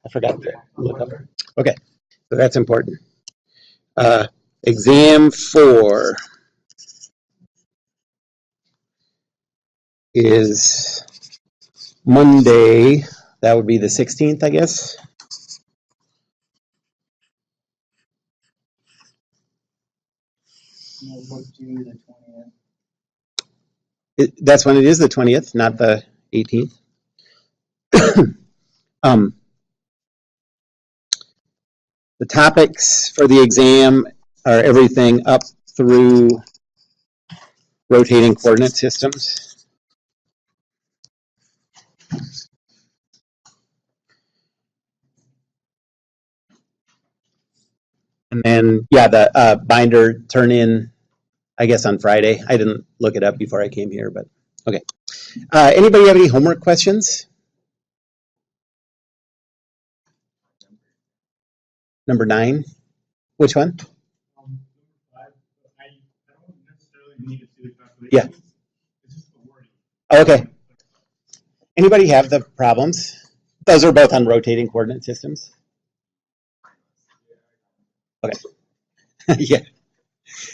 I forgot to look up. Okay, so that's important. Exam 4 is Monday. That would be the 16th, I guess. That's when it is, the 20th, not the 18th. The topics for the exam are everything up through rotating coordinate systems. And then, yeah, the binder turn in, I guess, on Friday. I didn't look it up before I came here, but okay. Anybody have any homework questions? Number 9. Which one? Number 5. I don't necessarily need to see the calculation. Yeah. It's just the wording. Okay. Anybody have the problems? Those are both on rotating coordinate systems. Okay. Yeah.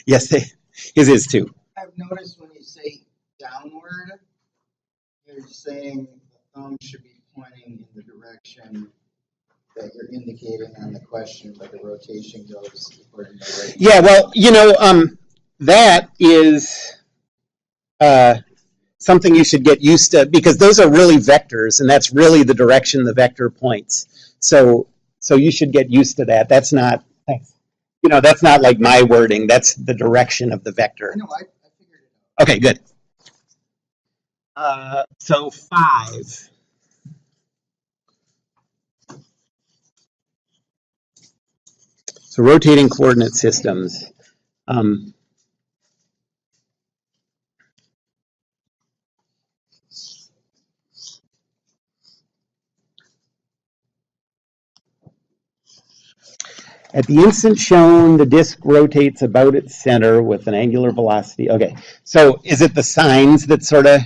Yes, his is too. I've noticed when you say downward, you're saying the thumb should be pointing in the direction that you're indicating on the question, but the rotation goes according to the right. Yeah, well, that is something you should get used to, because those are really vectors, and that's really the direction the vector points. So you should get used to that. That's not, that's not like my wording. That's the direction of the vector. No, I figured it out. Okay, good. So 5. So rotating coordinate systems. At the instant shown, the disk rotates about its center with an angular velocity. Okay, so is it the signs that sort of...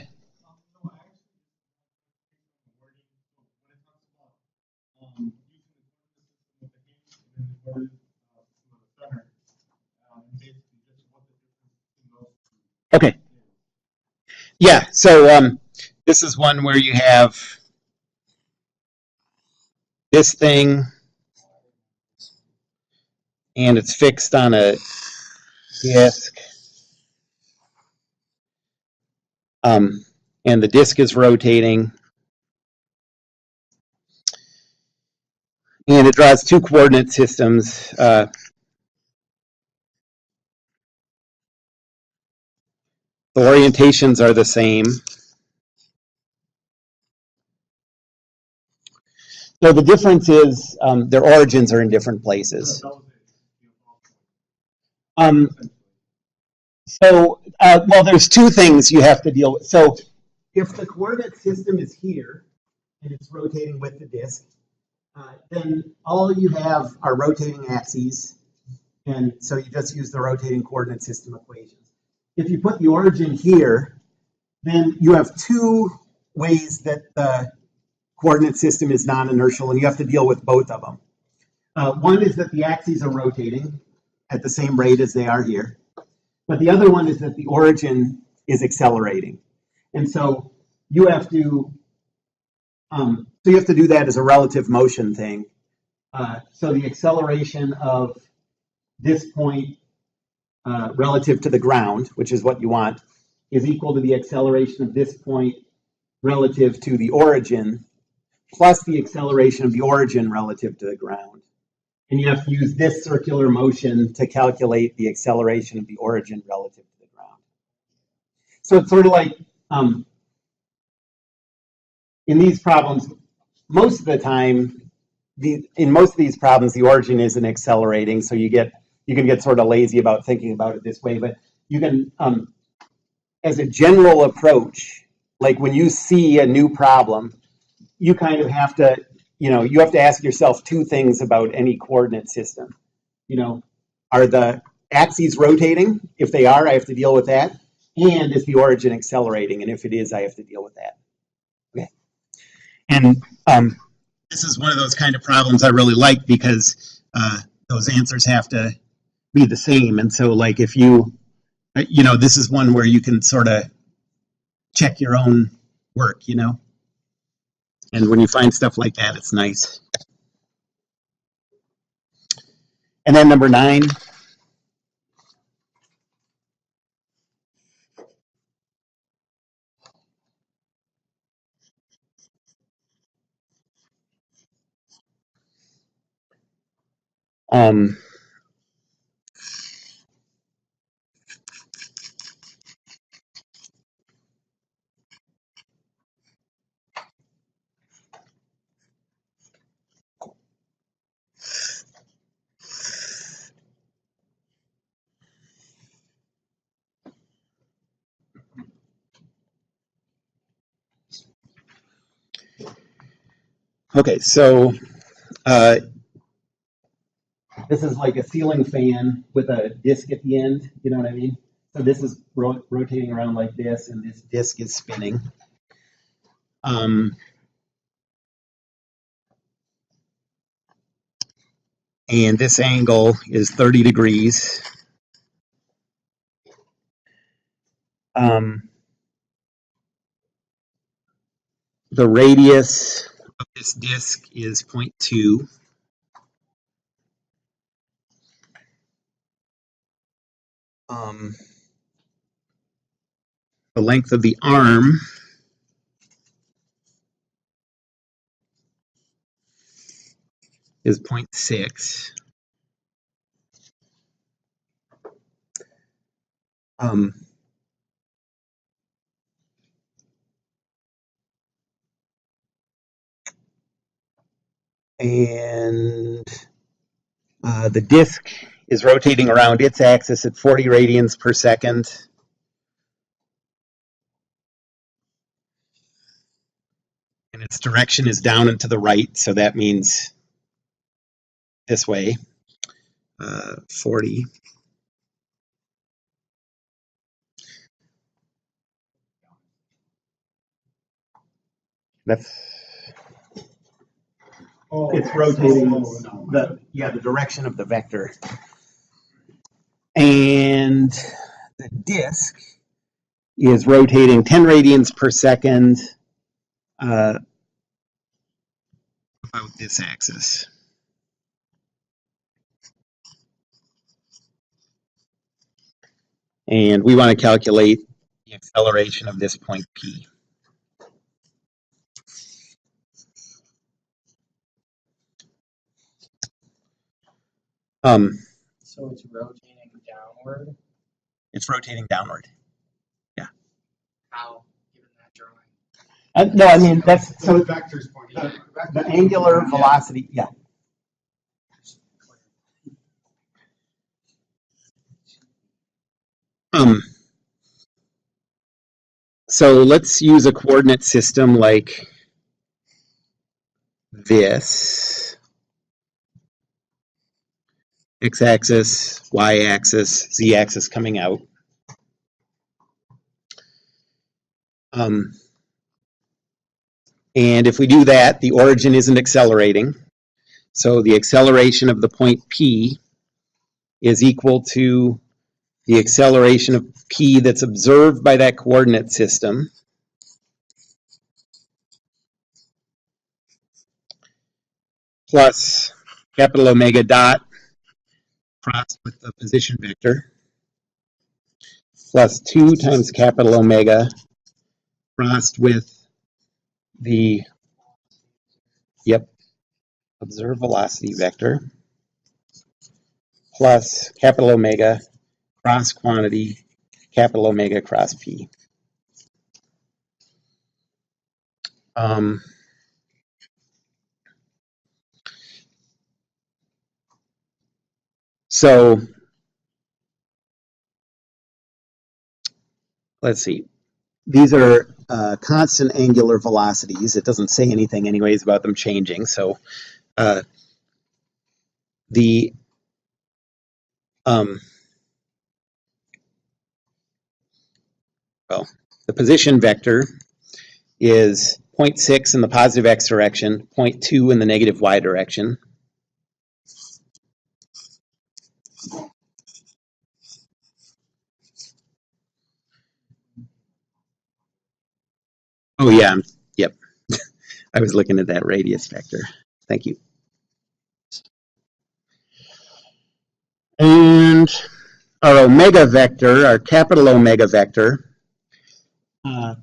Okay. Yeah, so this is one where you have this thing, and it's fixed on a disk. And the disk is rotating. And it draws 2 coordinate systems. The orientations are the same. So the difference is their origins are in different places. Well, there's 2 things you have to deal with. So if the coordinate system is here and it's rotating with the disk, then all you have are rotating axes, and so you just use the rotating coordinate system equations. If you put the origin here, then you have 2 ways that the coordinate system is non-inertial, and you have to deal with both of them. One is that the axes are rotating at the same rate as they are here. But the other one is that the origin is accelerating. And so you have to do that as a relative motion thing. So the acceleration of this point relative to the ground, which is what you want, is equal to the acceleration of this point relative to the origin, plus the acceleration of the origin relative to the ground. And you have to use this circular motion to calculate the acceleration of the origin relative to the ground. So it's sort of like, in these problems, most of the time, in most of these problems, the origin isn't accelerating, so you can get sort of lazy about thinking about it this way, but you can, as a general approach, like when you see a new problem, you kind of have to, you have to ask yourself 2 things about any coordinate system. Are the axes rotating? If they are, I have to deal with that. And is the origin accelerating? And if it is, I have to deal with that. Okay. And this is one of those kind of problems I really like because those answers have to be the same. And so, like, if you this is one where you can sort of check your own work, and when you find stuff like that, it's nice. And then number 9. Okay, so this is like a ceiling fan with a disc at the end, you know what I mean? So this is rotating around like this, and this disc is spinning. And this angle is 30 degrees. The radius of this disc is 0.2. The length of the arm is 0.6. And the disk is rotating around its axis at 40 radians per second. And its direction is down and to the right, so that means this way, 40. That's it's rotating the direction of the vector. And the disk is rotating 10 radians per second about this axis. And we want to calculate the acceleration of this point P. So it's rotating downward? It's rotating downward. Yeah. How, given that drawing? No, I mean, that's so the vector's pointing. the angular velocity, yeah. So let's use a coordinate system like this. X-axis, y-axis, z-axis coming out. And if we do that, the origin isn't accelerating. So the acceleration of the point P is equal to the acceleration of P that's observed by that coordinate system plus capital omega dot crossed with the position vector plus 2 times capital omega crossed with the observed velocity vector plus capital omega cross quantity capital omega cross P. So let's see. These are constant angular velocities. It doesn't say anything anyways about them changing. So the position vector is 0.6 in the positive x direction, 0.2 in the negative y direction. Oh yeah, yep. I was looking at that radius vector. Thank you. And our omega vector, our capital omega vector, in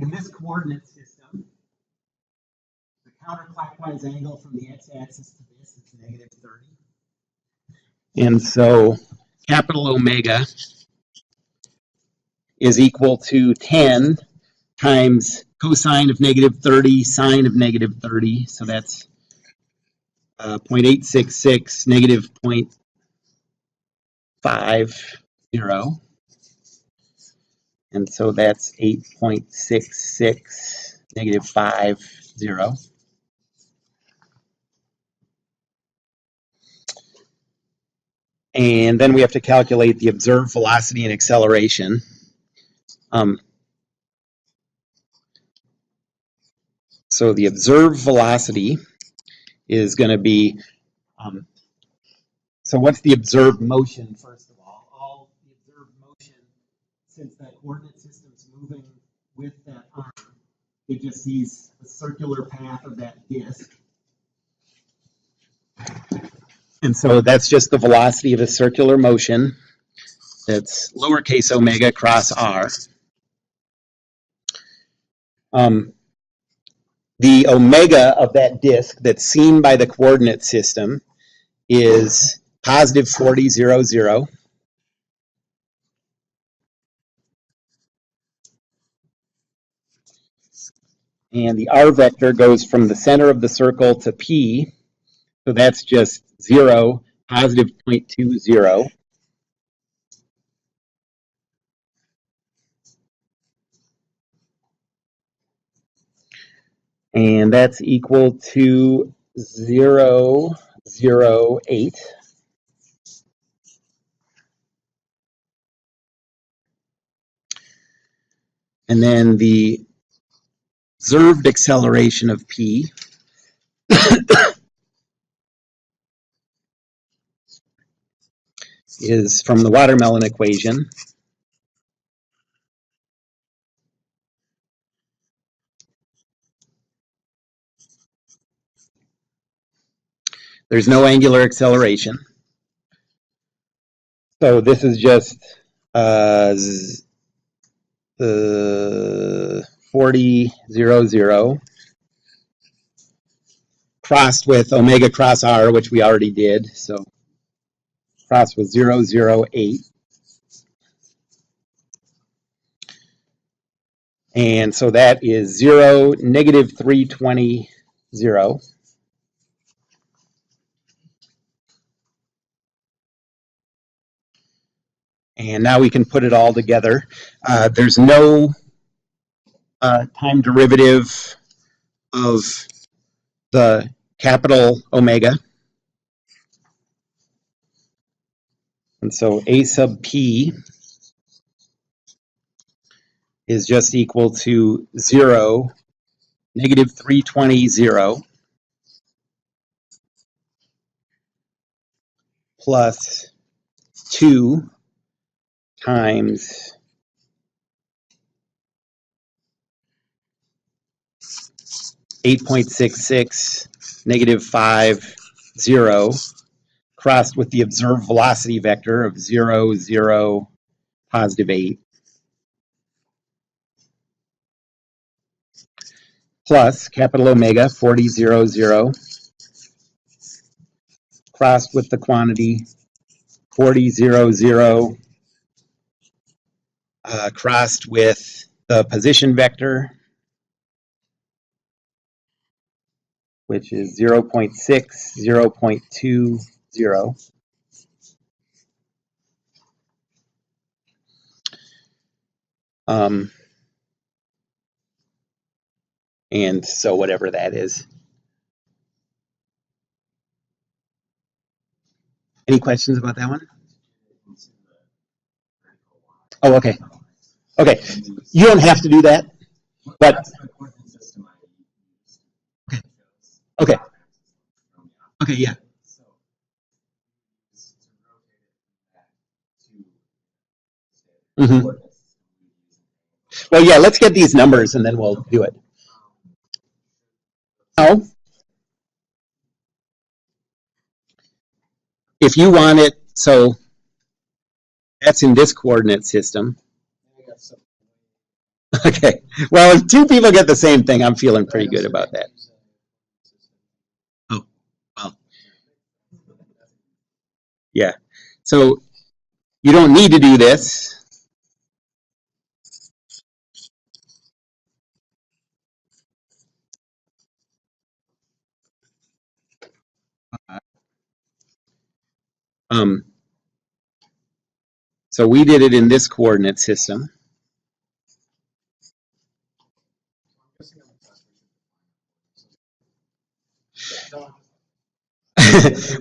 this coordinate system, the counterclockwise angle from the x-axis to this is negative 30. And so capital omega is equal to 10 times cosine of negative 30, sine of negative 30. So that's 0.866, negative 0.50. And so that's 8.66, negative 50. And then we have to calculate the observed velocity and acceleration. So the observed velocity is going to be, so what's the observed motion, first of all? All the observed motion, since that coordinate system's moving with that arm, it just sees the circular path of that disk. And so that's just the velocity of a circular motion. That's lowercase omega cross r. The omega of that disk that's seen by the coordinate system is positive 40, 0, 0. And the r vector goes from the center of the circle to P. So that's just 0, positive 0.20. And that's equal to 0.008. And then the observed acceleration of P is from the watermelon equation. There's no angular acceleration. So this is just 40, 0, 0 crossed with omega cross r, which we already did. So crossed with 0.008. And so that is 0, negative 320, 0. And now we can put it all together. There's no time derivative of the capital omega. And so A sub P is just equal to 0, negative 320, 0, plus 2 times 8.66, negative 5, 0, crossed with the observed velocity vector of 0, 0, positive 8, plus capital omega 40, 0, 0, crossed with the quantity 40, 0, 0, crossed with the position vector, which is 0.6, 0.20. And so whatever that is. Any questions about that one? Oh, okay. Okay, you don't have to do that, but Okay. Okay, yeah. Mm-hmm. Well, yeah, let's get these numbers and then we'll do it. Now, if you want it, so that's in this coordinate system. Okay. Well, if two people get the same thing, I'm feeling pretty good about that. Oh, well. Yeah. So you don't need to do this. So we did it in this coordinate system.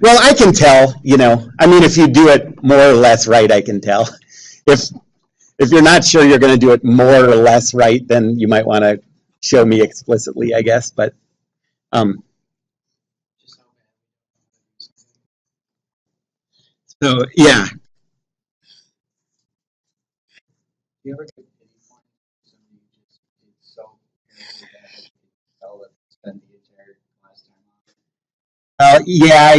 Well, I can tell, you know. I mean, if you do it more or less right, I can tell. If you're not sure you're going to do it more or less right, then you might want to show me explicitly, I guess. But so yeah. You ever get pity point? Somebody just did so terribly bad that you could tell that they spent the entire last time on it? Yeah,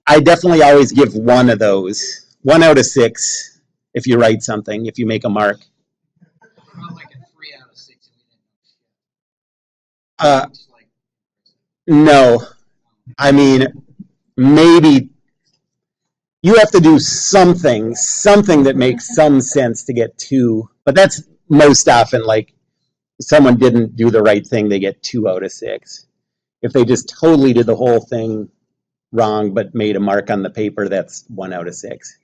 I definitely always give one of those. 1 out of 6 if you write something, if you make a mark. Not like a 3 out of 6 and we didn't know shit. No. I mean, maybe you have to do something that makes some sense to get 2. But that's most often like someone didn't do the right thing, they get 2 out of 6. If they just totally did the whole thing wrong but made a mark on the paper, that's 1 out of 6.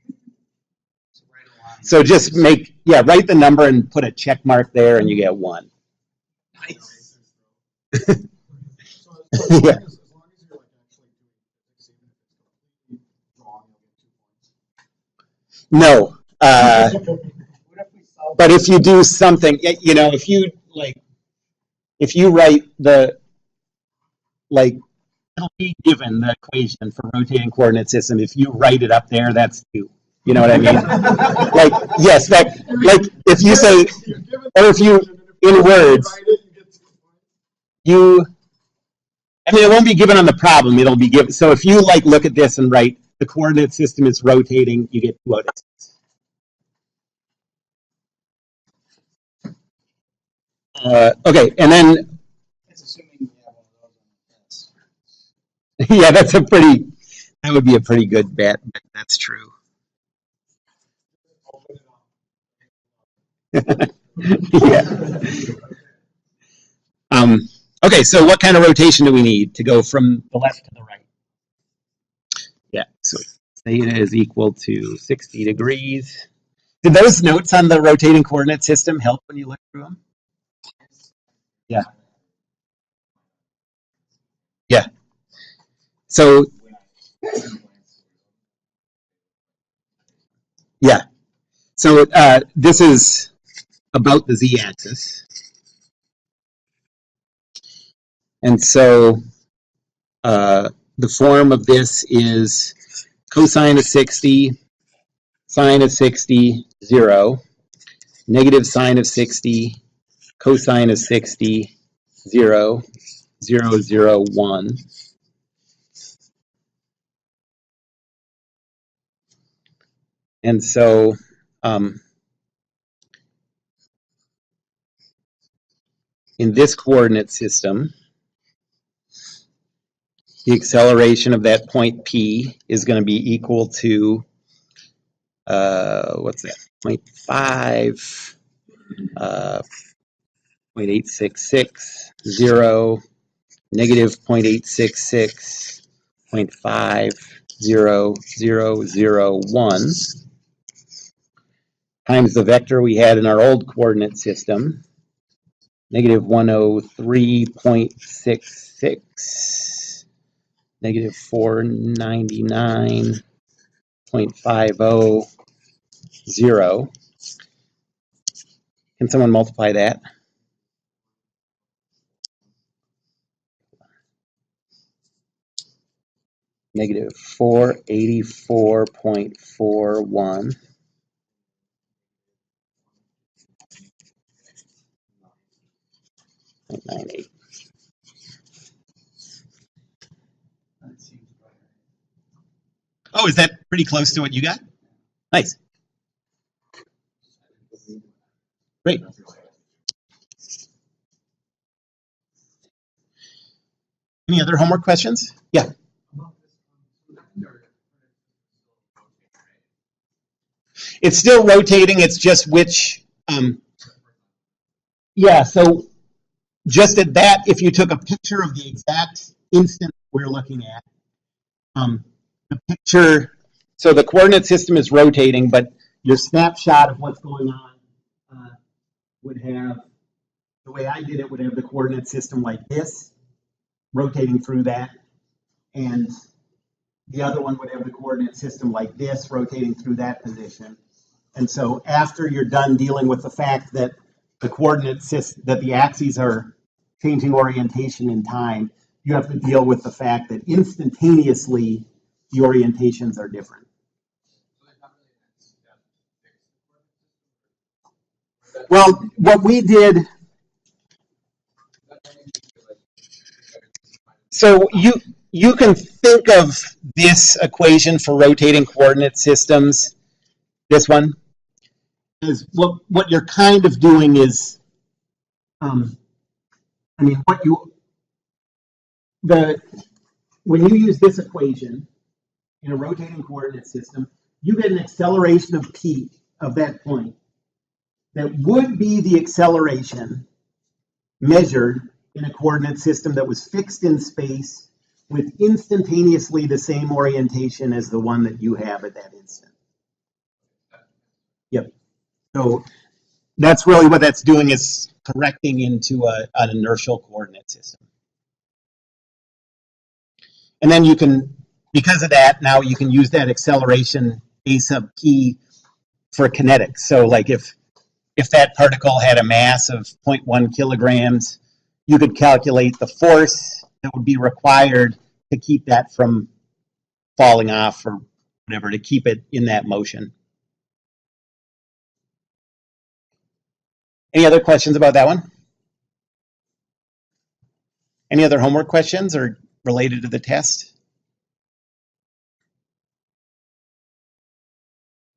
So just write the number and put a check mark there and you get 1. Nice. Yeah. No. But if you do something, you know, if you write it'll be given the equation for rotating coordinate system. If you write it up there, that's 2. You know what I mean? Yes, if you say, or if you, in words, I mean, it won't be given on the problem. It'll be given. So if you look at this and write the coordinate system is rotating, you get 2 out of 6. Okay, and then That's assuming we have one of those on the test. yeah, that would be a pretty good bet, but that's true. Yeah. Okay, so what kind of rotation do we need to go from the left to the right? Yeah, so theta is equal to 60 degrees. Did those notes on the rotating coordinate system help when you look through them? Yeah. Yeah. So, yeah. So this is about the z-axis. And so the form of this is cosine of 60, sine of 60, 0, negative sine of 60, cosine of 60, 0, 0, 0, 1. And so in this coordinate system, the acceleration of that point P is going to be equal to, what's that, 0.5, 0.866, 0, negative 0.866, 0.5, 0, 0, 0, 1, times the vector we had in our old coordinate system, negative 103.66, negative 499.50, 0. Can someone multiply that? Negative 484.41. 0.98. That seems better. Oh, is that pretty close to what you got? Nice. Great. Any other homework questions? Yeah. It's still rotating. It's just which. Yeah. So just at that, if you took a picture of the exact instant we're looking at, the picture. So the coordinate system is rotating, but your snapshot of what's going on would have, the way I did it, would have the coordinate system like this, rotating through that, and the other one would have the coordinate system like this, rotating through that position. And so after you're done dealing with the fact that the coordinate system, that the axes are changing orientation in time, you have to deal with the fact that instantaneously the orientations are different. Well, what we did, so you can think of this equation for rotating coordinate systems, this one, is what you're kind of doing is, when you use this equation in a rotating coordinate system, you get an acceleration of p of that point that would be the acceleration measured in a coordinate system that was fixed in space with instantaneously the same orientation as the one that you have at that instant. Yep. So that's really what that's doing, is correcting into an inertial coordinate system. And then you can, because of that, now you can use that acceleration a sub p for kinetics. So like if that particle had a mass of 0.1 kilograms, you could calculate the force that would be required to keep that from falling off or whatever, to keep it in that motion. Any other questions about that one? Any other homework questions or related to the test?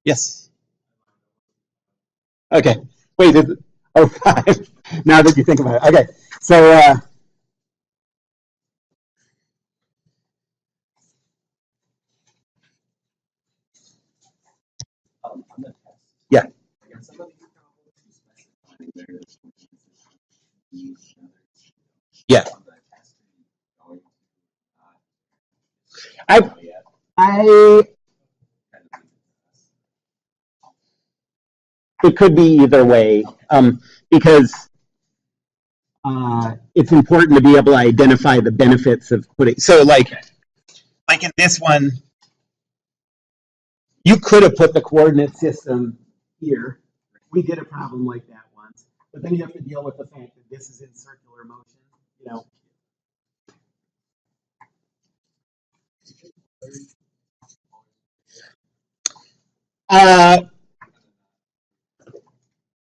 Yes. Okay. Wait. Five. Now that you think about it. Okay. So. Yeah. Yeah. It could be either way, because it's important to be able to identify the benefits of putting. So, like in this one, you could have put the coordinate system here. We did a problem like that once, but then you have to deal with the fact that this is in circular motion. You know.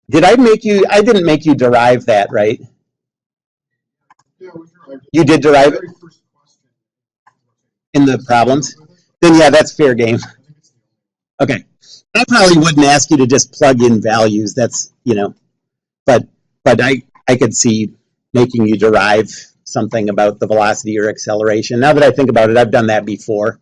Did I make you? I didn't make you derive that, right? Yeah, we derived it. You did derive it Very first question. in the problems? Then yeah, that's fair game. Okay. I probably wouldn't ask you to just plug in values. That's, but I could see making you derive something about the velocity or acceleration. Now that I think about it, I've done that before.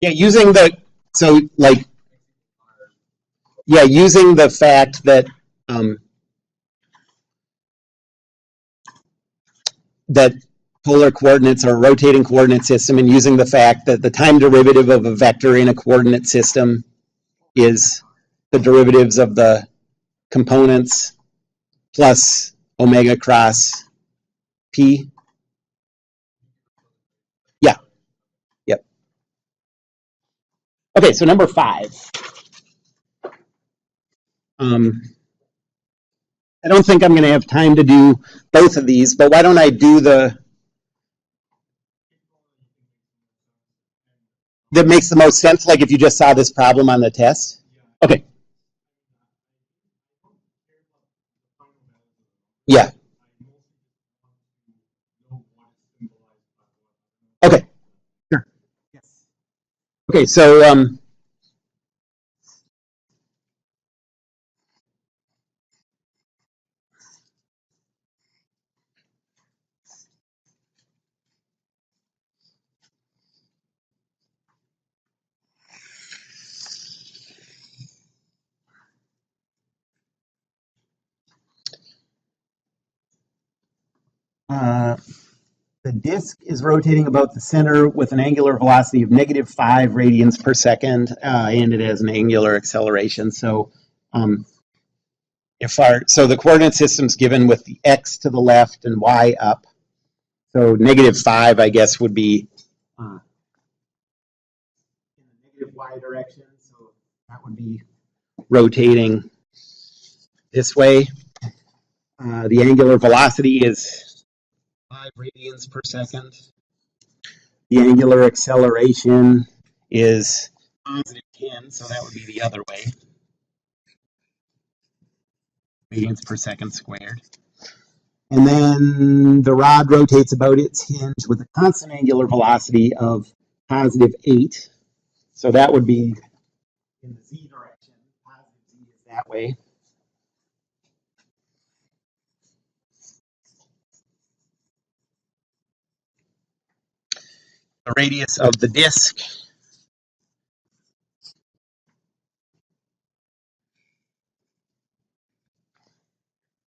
Yeah, using the fact that that polar coordinates are a rotating coordinate system, and using the fact that the time derivative of a vector in a coordinate system is the derivatives of the components plus omega cross p. Yeah. Yep. Okay, so number 5. I don't think I'm going to have time to do both of these, but why don't I do that makes the most sense, like if you just saw this problem on the test? Okay. Yeah. Okay. Sure. Yes. Okay, so the disk is rotating about the center with an angular velocity of -5 radians per second, and it has an angular acceleration. So so the coordinate system's given with the x to the left and y up. So -5, I guess, would be in the negative y direction. So that would be rotating this way. The angular velocity is 5 radians per second. The angular acceleration is +10, so that would be the other way. Radians per second squared. And then the rod rotates about its hinge with a constant angular velocity of +8. So that would be in the z direction. +z is that way. The radius of the disk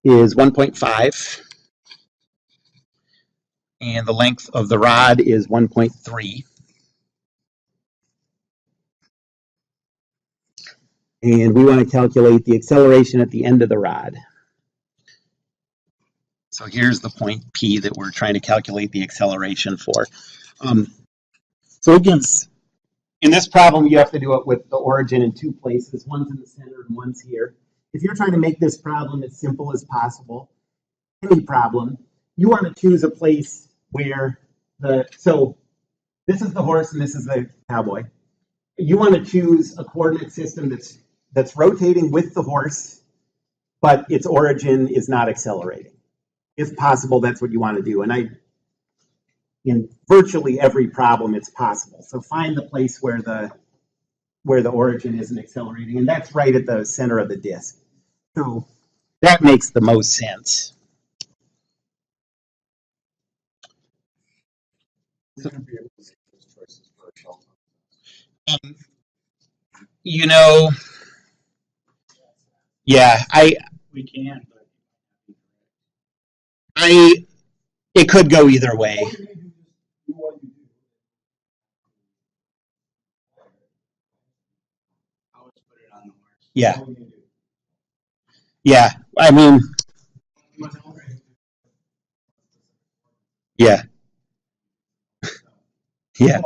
is 1.5. And the length of the rod is 1.3. And we want to calculate the acceleration at the end of the rod. So here's the point P that we're trying to calculate the acceleration for. So it gives, in this problem, you have to do it with the origin in two places. One's in the center and one's here. If you're trying to make this problem as simple as possible, any problem, you want to choose a place where so this is the horse and this is the cowboy. You want to choose a coordinate system that's rotating with the horse, but its origin is not accelerating. If possible, that's what you want to do. And in virtually every problem, it's possible. So find the place where the origin isn't accelerating, and that's right at the center of the disk. So that makes the most sense. You know, yeah, We can, but it could go either way. I'll just put it on the horse. Yeah. Yeah, I mean, yeah. Yeah.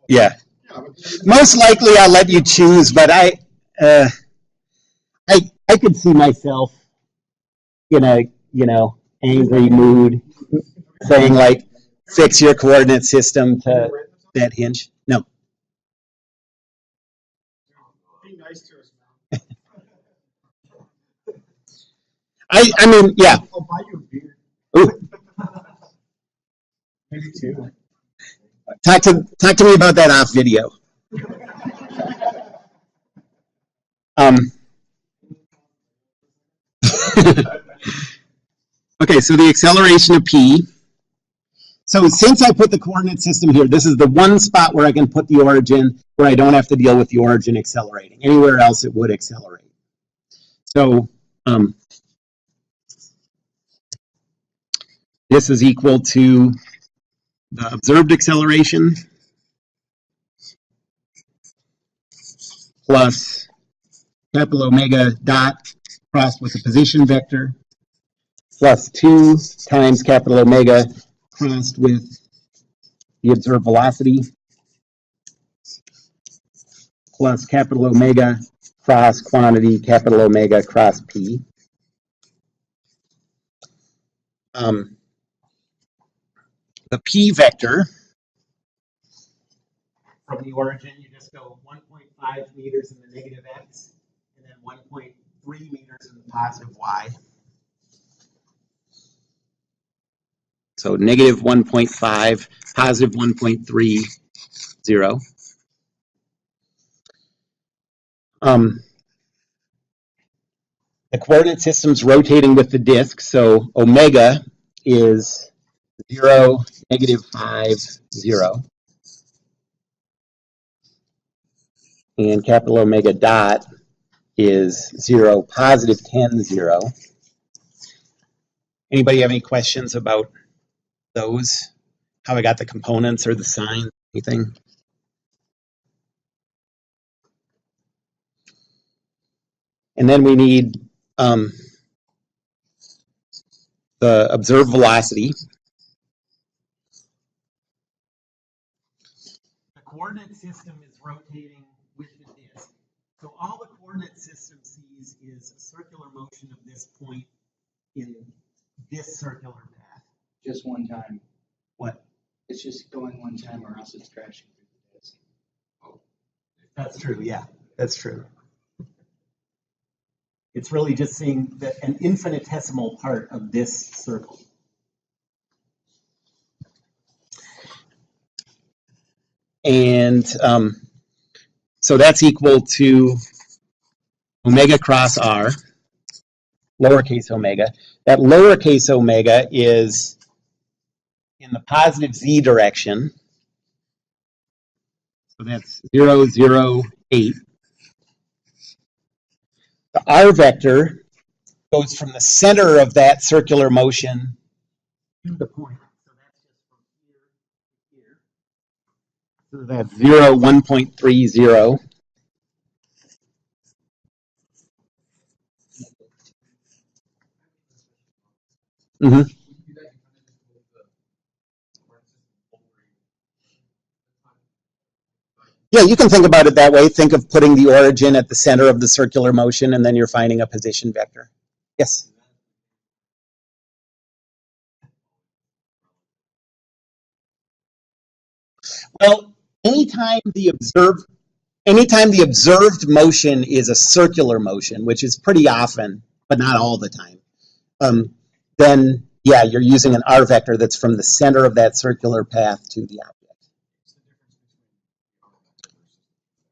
Yeah. Most likely I'll let you choose, but I could see myself in a, angry mood saying like, fix your coordinate system to that hinge. No. be nice to us, man. I mean, yeah. I'll buy you a beer. Ooh. Maybe two. Talk to me about that off video. Okay, so the acceleration of P. So since I put the coordinate system here, this is the one spot where I can put the origin where I don't have to deal with the origin accelerating. Anywhere else it would accelerate. So this is equal to the observed acceleration plus capital omega dot crossed with the position vector plus 2 times capital omega crossed with the observed velocity plus capital omega cross quantity capital omega cross P. The P vector from the origin, you just go 1.5 meters in the negative x, and then 1.3 meters in the positive y. So negative 1.5, positive 1.30. The coordinate system's rotating with the disk, so omega is 0, negative 5, 0. And capital omega dot is 0, positive 10, 0. Anybody have any questions about those? How I got the components or the sign, anything? And then we need the observed velocity. The coordinate system is rotating with the disk. So all the coordinate system sees is a circular motion of this point in this circular path. Just one time. What? It's just going one time or else it's crashing through the disk. That's true, yeah, that's true. It's really just seeing an infinitesimal part of this circle. And so that's equal to omega cross r, lowercase omega. That lowercase omega is in the positive z direction. So that's 0, 0, 8. The r vector goes from the center of that circular motion to the point. So that's just from here to here. So that's 0, 1.30. Mm-hmm. Yeah, you can think about it that way. Think of putting the origin at the center of the circular motion, and then you're finding a position vector. Yes? Well, anytime the observed motion is a circular motion, which is pretty often, but not all the time, then, yeah, you're using an r vector that's from the center of that circular path to the object.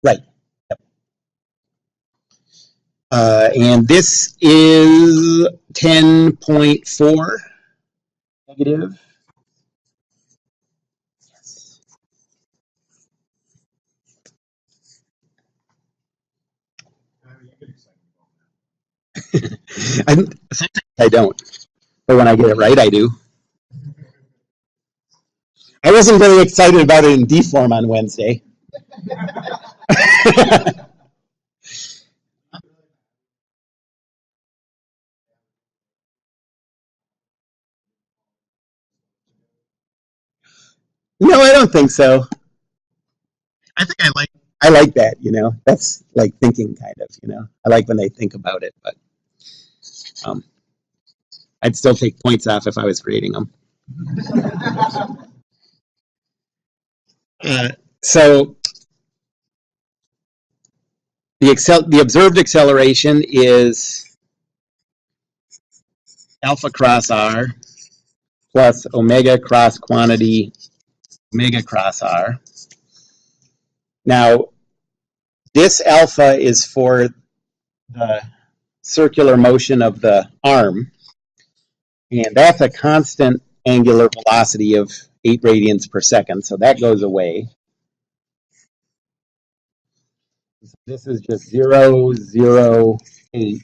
Right. Yep. And this is 10.4 negative. Yes. Sometimes I don't, but when I get it right, I do. I wasn't very excited about it in D form on Wednesday. No, I don't think so. I think I like that, you know. That's like thinking kind of, you know. I like when they think about it, but I'd still take points off if I was grading them. So the observed acceleration is alpha cross r plus omega cross quantity omega cross r. Now, this alpha is for the circular motion of the arm, and that's a constant angular velocity of 8 radians per second, so that goes away. This is just 0, 0, 8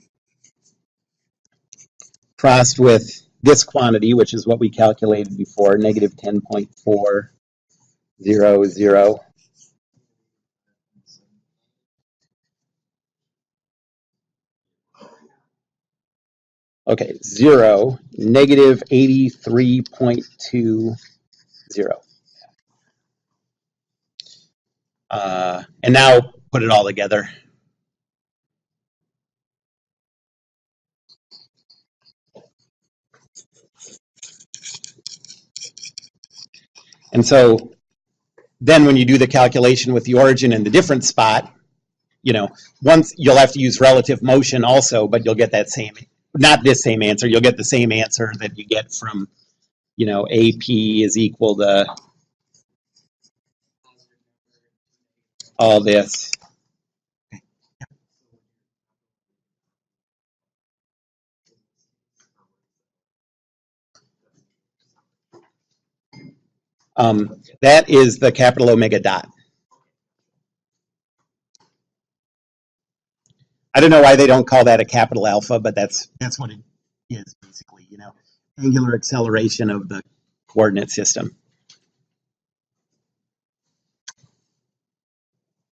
crossed with this quantity, which is what we calculated before, negative 10.400. Okay, 0, negative 83.20. And now put it all together. And so then when you do the calculation with the origin in the different spot, once you'll have to use relative motion also, but you'll get that same, not this same answer, you'll get the same answer that you get from, AP is equal to all this. That is the capital omega dot. I don't know why they don't call that a capital alpha, but that's what it is basically, angular acceleration of the coordinate system.